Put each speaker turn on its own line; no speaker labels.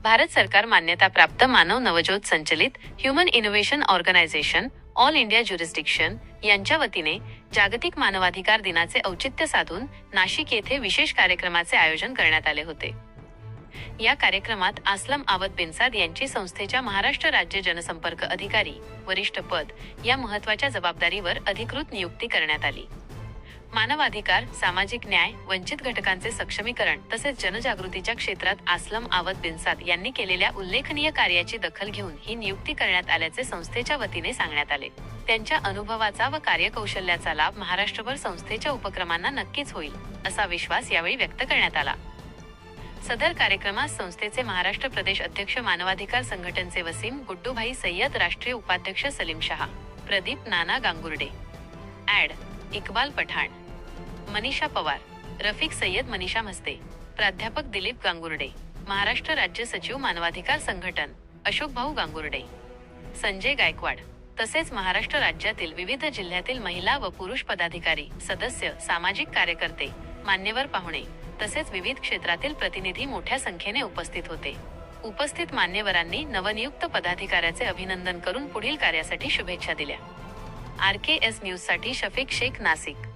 भारत सरकार मान्यताप्राप्त मानव नवजोत संचलित human innovation organisation all India jurisdiction यांच्या वतीने जागतिक मानवाधिकार दिनाचे औचित्य साधून नाशिक येथे विशेष कार्यक्रमाचे आयोजन करण्यात आले होते। या कार्यक्रमात आसलम आवद बिनसाद यांची संस्थेच्या महाराष्ट्र राज्य जनसंपर्क अधिकारी वरिष्ठ पद या महत्त्वाच्या जबाबदारीवर अधिकृत नियुक्ती करण्यात आली। मानवाधिकार, सामाजिक न्याय, वंचित घटकांचे सक्षमीकरण तसेच जनजागृतीच्या क्षेत्रात आसलम आवद बिनसाद यांनी केलेल्या उल्लेखनीय कार्याची दखल घेऊन ही नियुक्ती करण्यात आल्याचे संस्थेच्या वतीने सांगण्यात आले। त्यांच्या अनुभवाचा व कार्यकौशल्याचा लाभ महाराष्ट्रभर संस्थेच्या उपक्रमांना नक्कीच होईल, असा विश्वास यावेळी व्यक्त करण्यात आला। सदर कार्यक्रमास संस्थेचे महाराष्ट्र प्रदेश अध्यक्ष मानवाधिकार संघटनेचे वसीम गुड्डूभाई सय्यद, राष्ट्रीय उपाध्यक्ष सलीम शाह, प्रदीप नाना गांगुर्डे, ॲड इक्बाल पठाण, मनीषा पवार, रफिक सय्यद, मनीषा मस्ते, प्राध्यापक दिलीप गांगुर्डे, महाराष्ट्र राज्य सचिव मानवाधिकार संघटन अशोक भाऊ गांगुर्डे, संजय गायकवाड तसेच महाराष्ट्र राज्यातील विविध जिल्ह्यातील महिला व पुरुष पदाधिकारी, सदस्य, सामाजिक कार्यकर्ते, मान्यवर पाहुणे तसेच विविध क्षेत्रातील प्रतिनिधी मोठ्या संख्येने उपस्थित होते। उपस्थित मान्यवरांनी नवनियुक्त पदाधिकाऱ्याचे अभिनंदन करून पुढील कार्यासाठी शुभेच्छा दिल्या। RKS न्यूज साठी शफीक शेख, नाशिक।